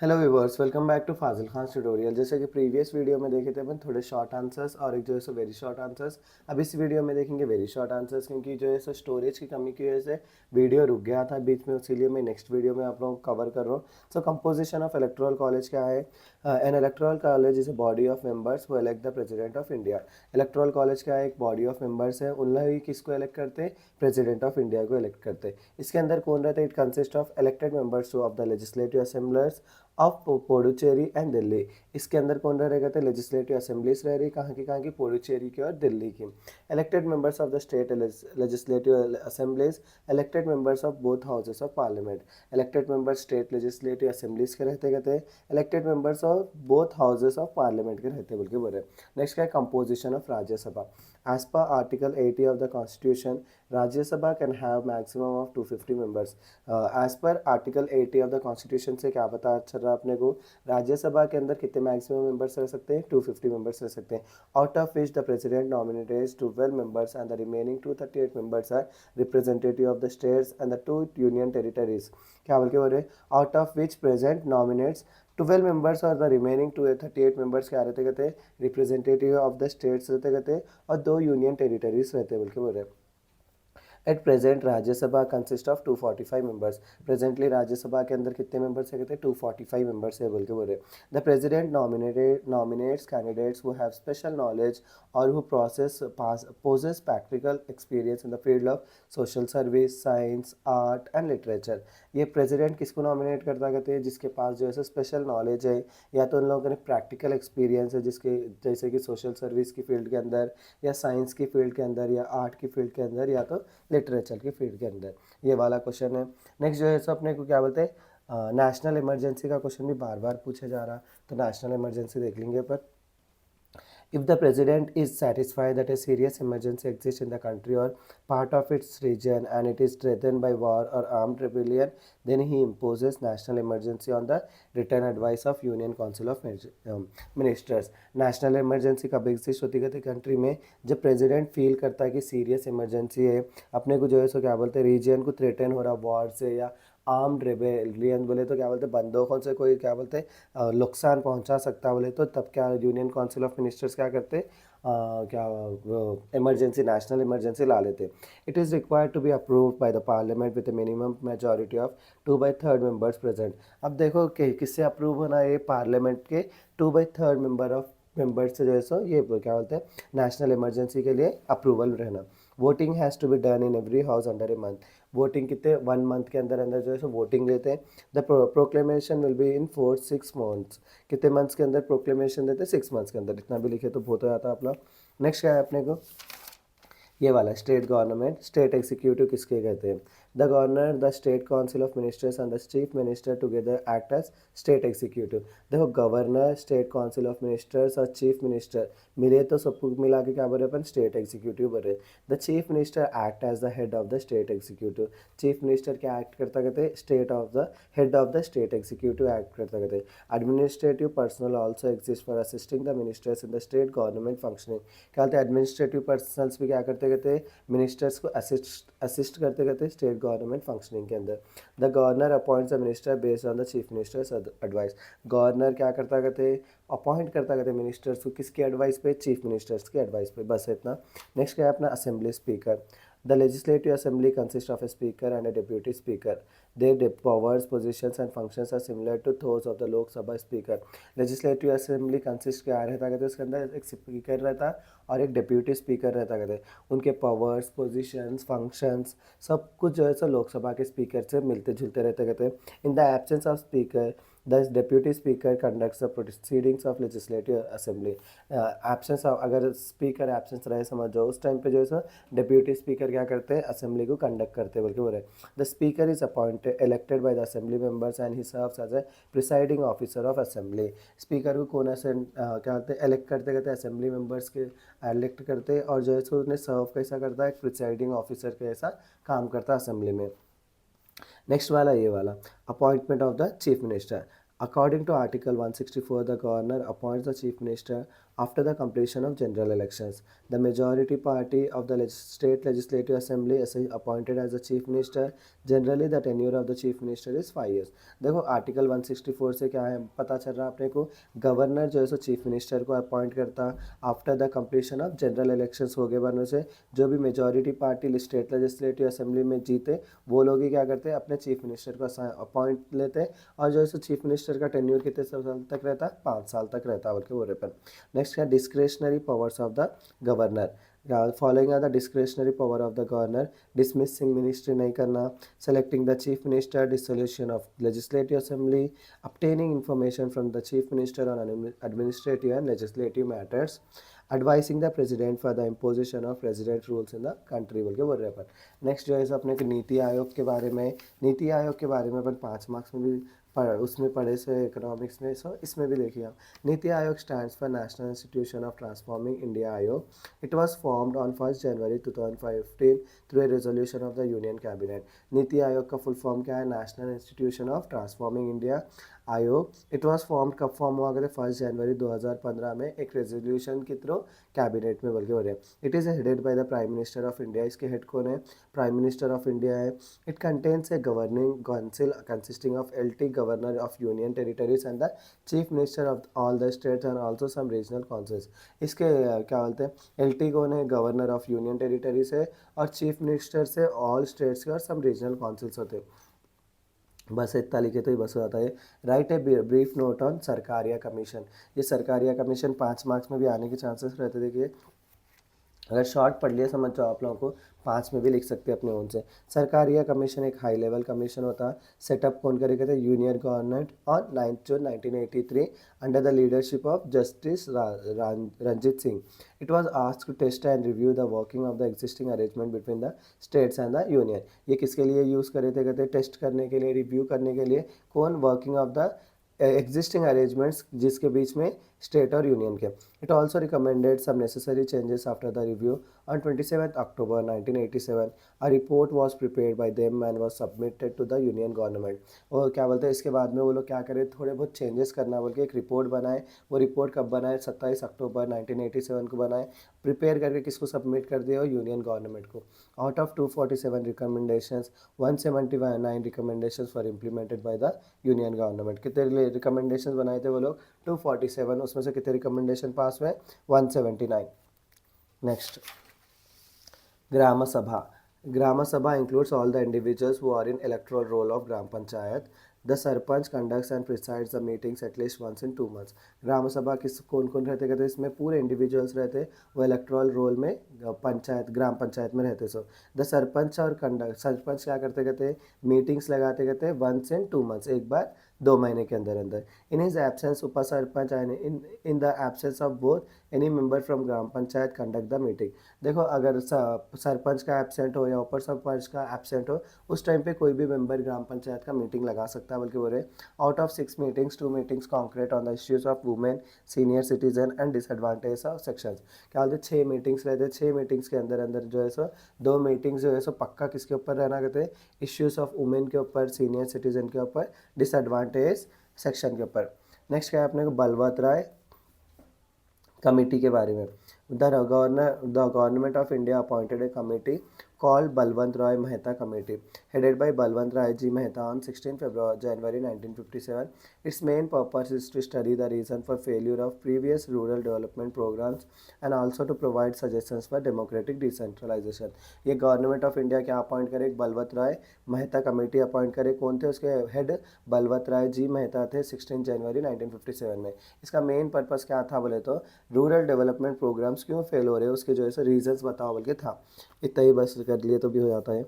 Hello viewers, welcome back to Fazil Khan tutorial. जैसे कि previous video में देखे थे अपन थोड़े शॉर्ट आंसर्स और एक जो है सो वेरी शॉर्ट आंसर्स। अब इस वीडियो में देखेंगे वेरी शॉर्ट आंसर्स, क्योंकि जो है सो स्टोरेज की कमी की वजह से वीडियो रुक गया था बीच में, इसीलिए मैं नेक्स्ट वीडियो में आप लोगों को कवर कर रहा हूँ। सो कंपोजिशन ऑफ इलेक्टोरल कॉलेज क्या है? N electoral college is a body of members who elect the president of India. Electoral college क्या है? एक बॉडी ऑफ मेंबर्स है, उन ही किसको इलेक्ट करते हैं? प्रेसिडेंट ऑफ इंडिया को इलेक्ट करते हैं। इसके अंदर कौन रहता है? It consist of elected members of the legislative assemblers of Puducherry and Delhi. इसके अंदर कौन रहेगा? तो लेजिस्लेटिव असेंबलीज रह रही, कहाँ की? पुडुचेरी की और दिल्ली की। Elected members of the state legislative assemblies, elected members of both houses of parliament. Elected members state legislative assemblies के रहते elected members of both houses of parliament के रहते बोल के बोल रहे। नेक्स्ट क्या है? Composition of Rajya Sabha. As per article 80 of the constitution, Rajya Sabha can have maximum of 250 members. As per article 80 of the constitution से क्या पता चल रहा है अपने को? राज्यसभा के अंदर कितने मैक्सिमम मेंबर्स रह सकते हैं? 250 मेंबर्स रह सकते हैं। Out of which the president nominated 12 members and the remaining 238 members are representative of the states and the 2 union territories. क्या बोल के बोल रहे? Out of which present nominates 12 members और द रिमेनिंग 238 मेंबर्स क्या रहते कहते? रिप्रेजेंटेटिव ऑफ द स्टेट्स रहते कहते, और 2 यूनियन टेरिटरीज रहते बोल के बोल रहे। At present Rajya Sabha consist of 245 members. Presently Rajya Sabha के अंदर कितने मेंबर्स है कहते हैं? 245 मेंबर्स है बोल के बोल रहे। The president nominates candidates who have special knowledge और who possess practical experience in the field of social service, science, art and literature. ये प्रेसिडेंट किसको नॉमिनेट करता कहते हैं? जिसके पास जो है स्पेशल नॉलेज है, या तो उन लोगों ने प्रैक्टिकल एक्सपीरियंस है, जिसके जैसे कि सोशल सर्विस की फील्ड के अंदर, या साइंस की फील्ड के अंदर, या आर्ट की फील्ड के अंदर, या तो लिटरेचर की फील्ड के अंदर। ये वाला क्वेश्चन है। नेक्स्ट जो है सो अपने को क्या बोलते हैं? नेशनल इमरजेंसी का क्वेश्चन भी बार बार पूछा जा रहा, तो नेशनल इमरजेंसी देख लेंगे पर। If the president is satisfied that a serious emergency exists in the country or part of its region and it is threatened by war or armed rebellion, then he imposes national emergency on the written advice of Union Council of Ministers. national emergency कब exist होती है country में? जब president feel करता है कि serious emergency है, अपने को जो है सो क्या बोलते हैं, रीजन को थ्रेटन हो रहा वॉर से, या आर्म्ड रेबेलियन बोले तो क्या बोलते हैं, बंदूकों से कोई क्या बोलते हैं नुकसान पहुंचा सकता बोले तो, तब क्या यूनियन काउंसिल ऑफ मिनिस्टर्स क्या करते? क्या इमरजेंसी, नेशनल इमरजेंसी ला लेते। It is required to be approved by the parliament with minimum majority of 2/3 members present. अब देखो कि किससे अप्रूव होना है? पार्लियामेंट के 2/3 मेंबर्स से जो है सो ये क्या बोलते हैं, नेशनल इमरजेंसी के लिए अप्रूवल रहना। Voting has to be done in every house under a month. Voting कितने? 1 मंथ के अंदर अंदर जो है सो वोटिंग लेते हैं। The proclamation will be in 4-6 months. कितने मंथ्स के अंदर प्रोक्लेमेशन देते हैं? 6 मंथ्स के अंदर। इतना भी लिखे तो बहुत हो जाता है अपना। नेक्स्ट क्या है अपने को? ये वाला स्टेट गवर्नमेंट, स्टेट एग्जीक्यूटिव किसके कहते हैं? The governor, the state council of ministers and the chief minister together act as state executive. देखो, governor, state council of ministers और चीफ मिनिस्टर मिले तो सबको मिला के क्या बोले अपन? स्टेट एग्जीक्यूटिव बोले। The chief minister act as the head of the state executive. Chief minister क्या एक्ट करता कहते हैं? State of the head of the state executive act करता कहते हैं। Administrative personal also exist for assisting the ministers in the state government functioning. क्या बोलते हैं? एडमिनिस्ट्रेटिव पर्सनल्स भी क्या करते कहते हैं? मिनिस्टर्स को असिस्ट करते कहते हैं स्टेट गवर्नमेंट फंक्शनिंग के अंदर। The governor appoints the minister based on the chief ministers advice. Governor क्या करता कहते हैं? अपॉइंट करता कहते हैं मिनिस्टर्स को, किसकी एडवाइस पे? चीफ मिनिस्टर्स की एडवाइस पे। बस इतना। नेक्स्ट क्या है अपना? Assembly speaker. The Legislative Assembly consists of a speaker and a deputy speaker. Their powers, positions and functions are similar to those of the Lok Sabha speaker. Legislative Assembly consists क्या रहता कहते हैं? उसके अंदर एक स्पीकर रहता है और एक डिप्यूटी स्पीकर रहता कहते हैं। उनके पावर्स, पोजीशंस, फंक्शंस सब कुछ जो है सो लोकसभा के स्पीकर से मिलते जुलते रहते कहते हैं। In the absence of speaker, the deputy speaker conducts the proceedings of legislative assembly. Absence अगर स्पीकर एब्सेंस रहे समझो, उस टाइम पे जो है सो डिप्यूटी स्पीकर क्या करते हैं? असेंबली को कंडक्ट करते हैं बोल के बोल रहे। The speaker is appointed elected by the assembly members and he serves as a presiding officer of assembly. Speaker को कौन ऐसे क्या होते हैं? इलेक्ट करते कहते हैं असेंबली मेंबर्स के, इलेक्ट करते हैं, और जो है सो उन्हें सर्व कैसा करता है? एक प्रिसाइडिंग ऑफिसर के ऐसा काम करता है असेंबली में। नेक्स्ट वाला ये वाला, appointment of the chief minister. According to Article 164, the governor appoints the chief minister after the completion of general elections. The majority party of the state legislative assembly is appointed as the chief minister. Generally, the tenure of the chief minister is 5 years. देखो article 164 से क्या है पता चल रहा है अपने को, गवर्नर जो है सो चीफ मिनिस्टर को अपॉइंट करता after the completion of general elections हो गए बनने से। जो भी majority party state legislative assembly में जीते वो लोग ही क्या करते हैं, अपने चीफ मिनिस्टर को अपॉइंट लेते हैं, और जो है सो चीफ मिनिस्टर का टेन्यूर कितने साल तक रहता है, 5 साल तक रहता है बल्कि वो रेपन। नेक्स्ट है discretionary powers of the governor. Following are the discretionary power of the governor: dismissing ministry नहीं करना, selecting the chief minister, dissolution of legislative assembly, obtaining information from the chief minister on administrative and legislative matters, advising the president for the imposition of resident rules in the country बोल के बोल रहे हैं अपन। Next जो है सो अपने को नीति आयोग के बारे में, नीति आयोग के बारे में अपन 5 मार्क्स में भी उसमें पढ़े से इकोनॉमिक्स में, सो इसमें भी देखिए आप। NITI Aayog stands for national institution of transforming India Aayog. It was formed on 1 January 2015 through a resolution of the union cabinet. NITI Aayog का फुल फॉर्म क्या है, national institution of transforming India Aayog. It was formed, कब फॉर्म हुआ करते, 1 जनवरी 2015 में एक resolution के through cabinet में बल्कि हो रहे हैं। It is headed by the prime minister of India. इसके हेड कौन है, प्राइम मिनिस्टर ऑफ इंडिया है। It contains a governing council consisting of LT governor of union territories and the chief minister of all the states and also some regional councils. इसके क्या बोलते हैं, LT कौन है, governor of union territory से, और chief minister से all states के और सम रीजनल काउंसिल्स होते हैं। बस इतना लिखे तो ही बस हो जाता है। Right a brief note on Sarkaria commission. ये सरकारिया कमीशन 5 मार्क्स में भी आने के चांसेस रहते। देखिए अगर शॉर्ट पढ़ लिया समझ जाओ आप लोगों को, 5 में भी लिख सकते हैं अपने ओन से। सरकारिया कमीशन एक हाई लेवल कमीशन होता है। सेटअप कौन करेगा थे, union government on 9 June 1983 under the leadership of justice Ranjit Singh. It was asked to test and review the working of the existing arrangement between the states and the union. ये किसके लिए use करे थे, कहते टेस्ट करने के लिए, रिव्यू करने के लिए। कौन, working of the existing arrangements जिसके बीच में स्टेट और यूनियन के। It also recommended some necessary changes after the review on 27 October 1987। A report was prepared by them and was submitted to the union government. और क्या बोलते हैं, इसके बाद में वो लोग क्या करें, थोड़े बहुत चेंजेस करना बोल के एक रिपोर्ट बनाए। वो रिपोर्ट कब बनाए, 27 अक्टूबर 1987 को बनाए। प्रिपेयर करके किसको सबमिट कर दिया, यूनियन गवर्नमेंट को। Out of 247 recommendations 179 recommendations for implemented by the union government. कितने रिकमेंडेशंस बनाए थे वो लोग, 247, उसमें से कितने रिकमेंडेशन पास हुए, 179। Next gram Sabha. Gram Sabha includes all the individuals who are in electoral roll of Gram Panchayat. The sarpanch conducts and presides the meetings at least once in 2 months. Gram Sabha किस कौन कौन रहते कहते, इसमें पूरे इंडिविजुअल्स रहते, वो इलेक्टोरल रोल में पंचायत ग्राम पंचायत में रहते। सो द सरपंच और सरपंच क्या करते कहते, मीटिंग्स लगाते कहते 1 in 2 months, एक बार 2 महीने के अंदर अंदर। इन हिज एब्सेंस उप sarpanch and in the absence of both any member from gram panchayat conduct the meeting. देखो अगर सरपंच का एब्सेंट हो या ऊपर सरपंच का एब्सेंट हो, उस टाइम पे कोई भी मेंबर ग्राम पंचायत का मीटिंग लगा सकता है। बल्कि बोले out of 6 meetings 2 meetings concrete on the issues of women, senior citizen and disadvantage of sections. क्या बोलते, 6 मीटिंग्स रहते, 6 मीटिंग्स के अंदर अंदर जो है सो 2 मीटिंग्स जो है सो पक्का किसके ऊपर रहना कहते हैं, इश्यूज ऑफ वुमेन के ऊपर, सीनियर सिटीजन के ऊपर, डिसएडवांटेज सेक्शन के ऊपर। नेक्स्ट क्या है अपने को, बलवंत राय कमेटी के बारे में। The government of India appointed A committee called Balwant Roy Mehta Committee, headed by Balwant Rai Ji Mehta on 16 January 1957. Its main purpose is to study the reason for failure of previous rural development programs and also to provide suggestions for democratic decentralization. ये government of India क्या appoint करे, बलवंत राय Mehta committee appoint करे। कौन थे उसके head, Balwant Rai ji Mehta थे 16 जनवरी 1957 में। इसका मेन पर्पस क्या था बोले तो, रूरल डेवलपमेंट प्रोग्राम्स क्यों फेल हो रहे हैं उसके जो है रीजंस बताओ बोल के था। इतना ही बस कर लिए तो भी हो जाता है।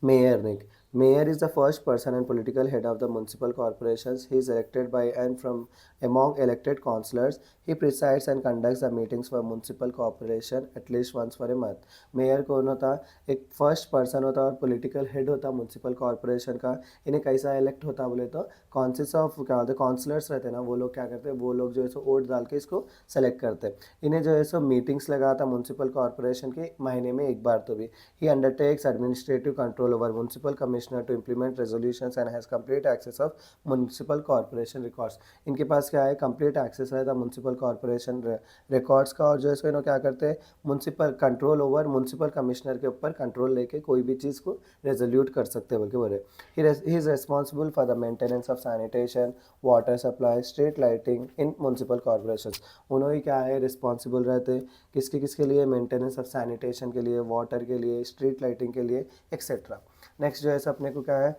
Mayor Nick. Mayor is the first person and political head of the municipal corporations. He is elected by and from among elected councillors. He presides and conducts the meetings for municipal corporation at least once for a month. Mayor कौन होता, एक first person होता और political head होता municipal corporation का। इन्हें कैसा elect होता बोले तो, कॉन्सिस्ट ऑफ क्या होते, काउंसलर्स रहते हैं ना, वो लोग क्या करते हैं, वो लोग जो है सो वोट डाल के इसको सेलेक्ट करते हैं। इन्हें जो है सो मीटिंग्स लगाता म्यूनसिपल कॉर्पोरेशन के महीने में एक बार तो भी। He undertakes administrative control over municipal commission commissioner to implement resolutions and has complete access of municipal corporation records. इनके पास क्या है, complete access रहता है municipal corporation records का, और जो है सो इन्हों क्या करते हैं, municipal control over municipal commissioner के ऊपर कंट्रोल लेके कोई भी चीज़ को रेजोल्यूट कर सकते हैं बल्कि बोले। He is responsible for the maintenance of sanitation, water supply, street lighting in municipal corporations. उन्होंने क्या है, रिस्पॉन्सिबल रहते किसके लिए, मेंटेनेंस ऑफ सैनिटेशन के लिए, वाटर के लिए, स्ट्रीट लाइटिंग के लिए एक्सेट्रा। नेक्स्ट जो है अपने को क्या है,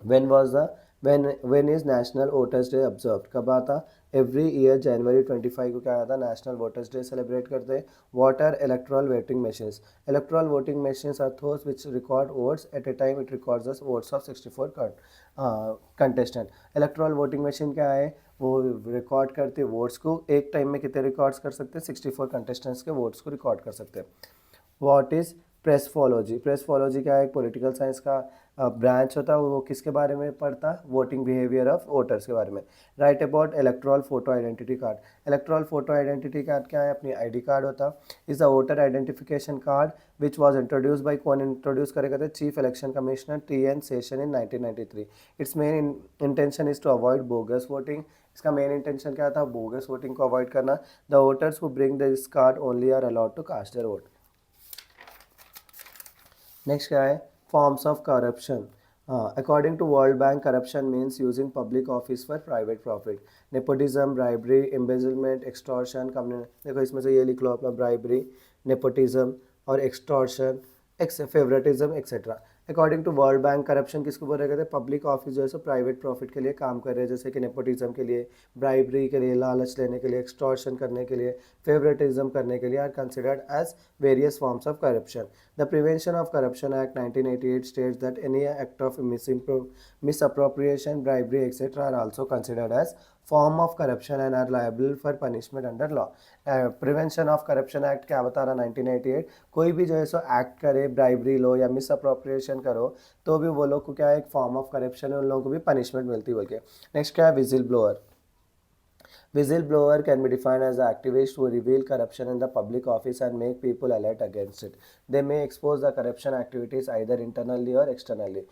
when is national voters day observe, कब आता, एवरी ईयर जनवरी 25 को क्या आता, नेशनल वोटर्स डे सेलिब्रेट करते हैं। What are electoral voting machines, electoral voting machines are those which record votes at a time, it records the votes of 64 contestant. Electoral voting machine क्या है, वो रिकॉर्ड करती है वोट्स को, एक टाइम में कितने रिकॉर्ड्स कर सकते हैं, 64 कंटेस्टेंट्स के वोट्स को रिकॉर्ड कर सकते हैं। व्हाट इज़ प्रेसफोलॉजी, प्रेसफोलॉजी क्या है, एक पॉलिटिकल साइंस का ब्रांच होता है, वो किसके बारे में पढ़ता, वोटिंग बिहेवियर ऑफ वोटर्स के बारे में। Write about electoral photo identity card, electoral photo identity card क्या है, अपनी आईडी कार्ड होता, is a voter identification card which was introduce by, कौन इंट्रोड्यूस करेगा थे, chief election commissioner T N. Seshan in 1993। Its main intention is to avoid bogus voting, इसका main intention क्या था, बोगस वोटिंग को अवॉइड करना। The voters who bring this card only are allowed to cast their vote. Next क्या है, forms of corruption. According to World Bank, corruption means using public office for private profit. Nepotism, bribery, embezzlement, extortion, देखो इसमें से ये लिख लो अपना, bribery, nepotism और extortion, favouritism etcetera. According to World Bank, corruption किसको बोला कहते हैं, पब्लिक ऑफिस जो है सो प्राइवेट प्रॉफिट के लिए काम कर रहे हैं, जैसे कि नेपोटिज्म के लिए, ब्राइबरी के लिए, लालच लेने के लिए, एक्सटॉर्शन करने के लिए, फेवरेटिज्म करने के लिए, are considered as various forms of corruption. The prevention of corruption act 1988 states that any act of misappropriation, bribery, etc. are also considered as form of corruption and are liable for punishment under law. Prevention of corruption act क्या बता रहा 1988, कोई भी जो है सो act करे, bribery लो या miss appropriation करो, तो भी वो लोग को क्या है, एक फॉर्म ऑफ करप्शन है, उन लोगों को भी पनिशमेंट मिलती है बोल के। नेक्स्ट क्या है, vigil blower. Whistleblower can be defined as the activist who reveal corruption in the public office and make people alert against it. They may expose the corruption activities either internally or externally.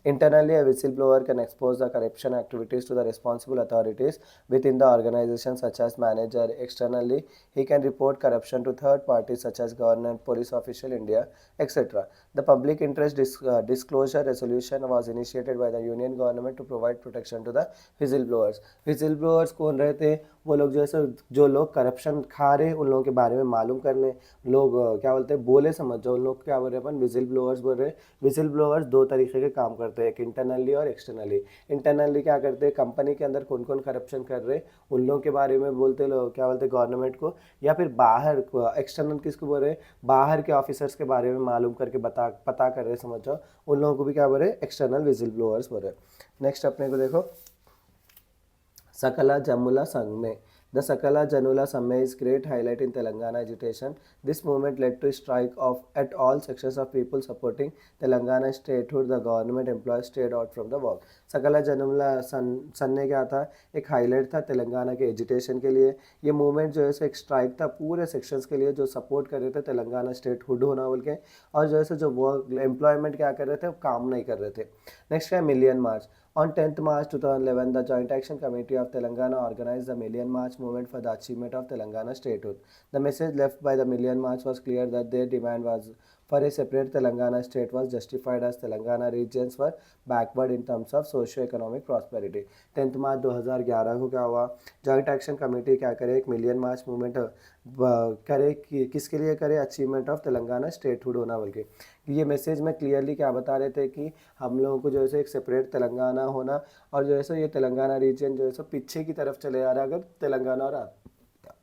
Internally, a whistleblower can expose the corruption activities to the responsible authorities within the organization, such as manager. Externally, he can report corruption to third parties such as government, police official, India, etc. The public interest disclosure resolution was initiated by the union government to provide protection to the whistleblowers. Whistleblowers कौन रहते हैं, वो लोग जैसे जो लोग corruption खा रहे हैं उन लोगों के बारे में मालूम करने, लोग क्या बोलते हैं, बोले समझ जाओ, उन लोग क्या बोल रहे हैं अपन, विजिल ब्लोअर्स बोल रहे हैं। विजिल ब्लोअर्स दो तरीके के काम करते हैं, एक इंटरनली और एक्सटर्नली। इंटरनली क्या करते हैं, कंपनी के अंदर कौन कौन करप्शन कर रहे हैं उन लोगों के बारे में बोलते, लोग क्या बोलते हैं, गवर्नमेंट को, या फिर बाहर एक्सटर्नल किसको बोल रहे हैं, बाहर के ऑफिसर्स के बारे में मालूम करके पता कर रहे, समझ जाओ, उन लोगों को भी क्या बोल रहे हैं, एक्सटर्नल विजिल ब्लोअर्स बोल रहे हैं। नेक्स्ट अपने को देखो, Sakala Jamula Sangme. The Sakala Janula Samme is great highlight in Telangana agitation. This movement led to strike at all sections of people supporting Telangana statehood. The government employees stayed out from the work. Sakala Janula Sanne क्या था, एक highlight था तेलंगाना के agitation के लिए। ये movement जो है सो एक स्ट्राइक था पूरे सेक्शंस के लिए जो सपोर्ट कर रहे थे तेलंगाना स्टेट हुड होना बोल के, और जो है जो वर्क एम्प्लॉयमेंट क्या कर रहे थे, काम नहीं कर रहे थे। नेक्स्ट है million March. On 10th March 2011, the Joint Action Committee of Telangana organized the Million March movement for the achievement of Telangana statehood. The message left by the Million March was clear that their demand was for a separate Telangana state was justified as Telangana regions were backward in terms of socio-economic prosperity. 10th March 2011 को क्या हुआ, joint action committee क्या करे, एक million मार्च movement करे, किसके लिए करे, अचीवमेंट ऑफ तेलंगाना स्टेटहुड होना बोल के। ये मैसेज में क्लियरली क्या बता रहे थे कि हम लोगों को जो है एक सेपरेट तेलंगाना होना, और जो है ये तेलंगाना रीजन जो है पीछे की तरफ चले आ रहा है अगर तेलंगाना और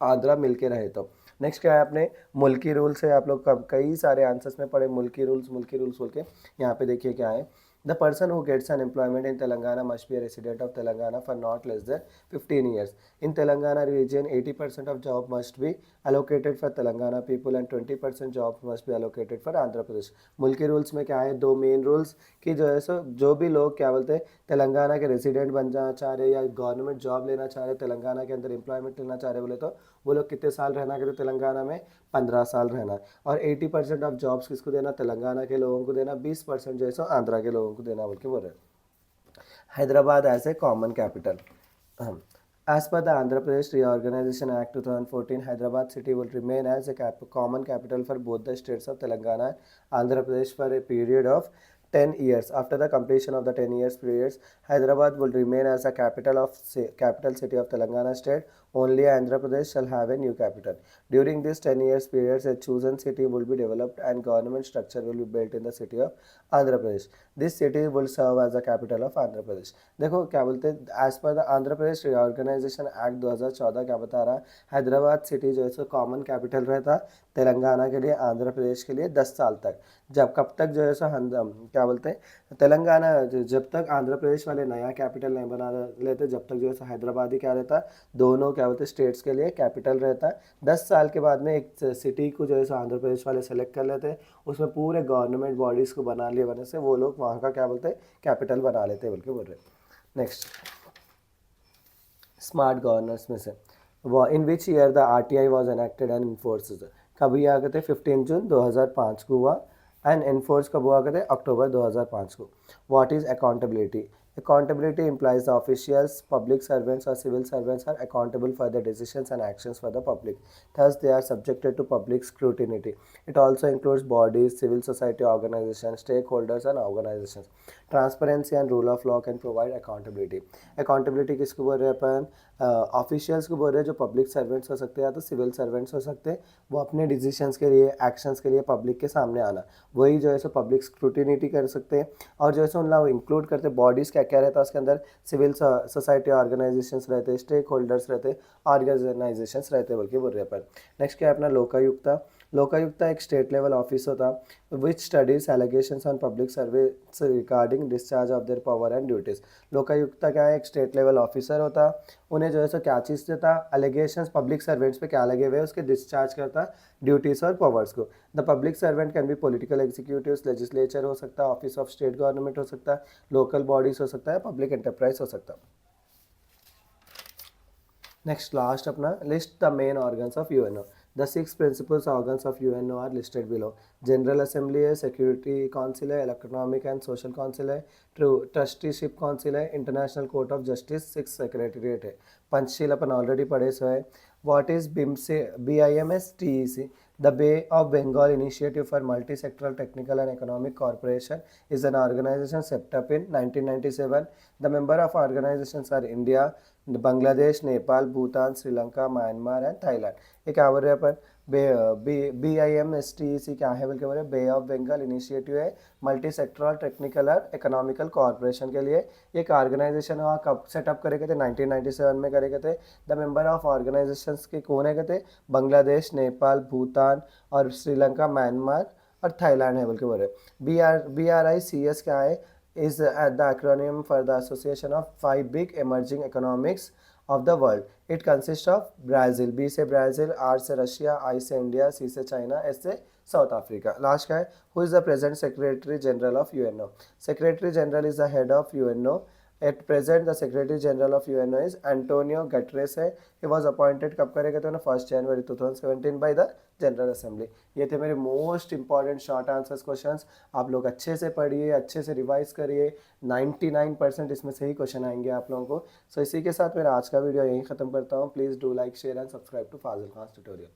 आंध्रा मिलके रहे तो। नेक्स्ट क्या है अपने मुल्की रूल्स है, आप लोग कई सारे आंसर्स में पढ़े मुल्की रूल्स बोल के। यहाँ पे देखिए क्या है, The person who gets an employment in Telangana must be a resident of Telangana for not less than 15 years. In Telangana region, 80% of job must be allocated for Telangana people and 20% jobs must be allocated for Andhra Pradesh. मुल्की rules में क्या है, दो main rules कि जो है सो जो भी लोग क्या बोलते हैं तेलंगाना के रेसिडेंट बन जाना चाह रहे या गवर्नमेंट जॉब लेना चाह रहे, तेलंगाना के अंदर एम्प्लॉयमेंट लेना चाह रहे बोले तो वो लोग कितने साल रहना कहते तेलंगाना में, 15 साल रहना। और 80% ऑफ जॉब्स किसको देना, तेलंगाना के लोगों को देना, 20% जो है सो आंध्रा के लोगों को देना बोल के बोल रहे। Hyderabad as a common capital. As per the Andhra Pradesh Reorganization Act 2014, Hyderabad city will remain as a common capital for both the states of Telangana and Andhra Pradesh for a period of 10 years. After the completion of the 10 years periods, Hyderabad will remain as a capital city of Telangana state. Only Andhra Pradesh shall have a new capital. During this 10 years periods, a chosen city will be developed and government structure will be built in the city of Andhra Pradesh. This city will serve as the capital of Andhra Pradesh. देखो क्या बोलते हैं, as per the Andhra Pradesh reorganisation act 2014 क्या बता रहा है, Hyderabad city जो है सो कॉमन कैपिटल रहता तेलंगाना के लिए, आंध्र प्रदेश के लिए 10 साल तक। जब कब तक जो है सो क्या बोलते हैं तेलंगाना, जब तक आंध्र प्रदेश वाले नया कैपिटल नहीं बना लेते, जब तक जो है सो हैदराबाद ही क्या रहता, दोनों क्या बोलते स्टेट्स के लिए कैपिटल रहता है। 10 साल के बाद में एक सिटी को जो है सो आंध्र प्रदेश वाले सेलेक्ट कर लेते हैं, उसमें पूरे गवर्नमेंट बॉडीज़ को बना लिए बने से वो लोग वहाँ का क्या बोलते हैं कैपिटल बना लेते हैं बोल के बोल रहे हैं। नेक्स्ट, स्मार्ट गवर्नेंस में से in which year the RTI was enacted and enforced, कब ये आ गए थे, 15 जून 2005 को हुआ, एंड इन्फोर्स कब हुआ करते अक्टूबर 2005 को। What is accountability, accountability implies the officials, public servants or civil servants are accountable for their decisions and actions for the public, thus they are subjected to public scrutiny. It also includes bodies, civil society organizations, stakeholders and organizations. Transparency and rule of law can provide accountability. Accountability किसको बोल रहे हैं अपन, officials को बोल रहे हैं, जो public servants हो सकते हैं या तो सिविल सर्वेंट्स हो सकते हैं, वो अपने डिसीजंस के लिए, एक्शंस के लिए पब्लिक के सामने आना, वही जो है सो पब्लिक स्क्रूटिनिटी कर सकते हैं। और जो है सो उनका इंक्लूड करते बॉडीज़ क्या क्या रहता है उसके अंदर, सिविल सोसाइटी ऑर्गेनाइजेशंस रहते, स्टेक होल्डर्स रहते, ऑर्गेनाइजेशंस रहते बोल के बोल रहे हैं अपन। नेक्स्ट क्या है अपना लोकायुक्ता। लोकायुक्ता एक स्टेट लेवल ऑफिस होता which studies allegations on public service regarding discharge of their power and duties. Lokayukta क्या है, एक स्टेट लेवल ऑफिसर होता, उन्हें जो है सो क्या चीज़ देता, एलिगेशंस पब्लिक सर्वेंट्स पे क्या लगे हुए हैं उसके डिस्चार्ज करता ड्यूटीज़ और पावर्स को। The public servant can be political executives, legislature हो सकता है, ऑफिस ऑफ स्टेट गवर्नमेंट हो सकता है, लोकल बॉडीज हो सकता है, पब्लिक एंटरप्राइज हो सकता है। नेक्स्ट लास्ट अपना list the main organs of UNO. The 6 principal organs of UNO are listed below. General Assembly है, Security Council है, Economic and Social Council है, Trusteeship Council है, International Court of Justice, 6 Secretariat है। पंचशील अपन already पढ़े सो है। What is BIMS TEC? The Bay of Bengal Initiative for Multi-Sectoral Technical and Economic Cooperation is an organization set up in 1997. The member of organizations are India, Bangladesh, Nepal, Bhutan, Sri Lanka, Myanmar and Thailand. ये क्या बोल रहे हैं अपन, BIMSTEC क्या है बोल के बोल रहे हैं, बे ऑफ बंगाल इनिशिएटिव है मल्टी सेक्टरल टेक्निकल और इकोनॉमिकल कॉर्पोरेशन के लिए। एक ऑर्गेनाइजेशन वहाँ कब सेटअप करे गए थे, 1997 में करे गए थे। द मेंबर ऑफ ऑर्गेनाइजेशंस के कौन है गए थे, बांग्लादेश, नेपाल, भूटान और श्रीलंका, म्यांमार और थाईलैंड है बोल के बोल रहे। BRICS क्या है, is the acronym for the Association of 5 Big Emerging Economics of the World. It consists of Brazil, B से Brazil, R से Russia, I से India, C से China, S से South Africa. Last का है, who is the present Secretary General of UNO? Secretary General is the head of UNO. At present the Secretary General of UNO is Antonio Guterres है। He was appointed कब करेगा तो ना 1 जनवरी 2017 by the general assembly. ये थे मेरे most important short answers questions. आप लोग अच्छे से पढ़िए, अच्छे से रिवाइज करिए, 99% इसमें से ही क्वेश्चन आएंगे आप लोगों को। सो इसी के साथ मेरा आज का वीडियो यहीं ख़त्म करता हूँ। Please do like, share and subscribe to Fazil Khan tutorial.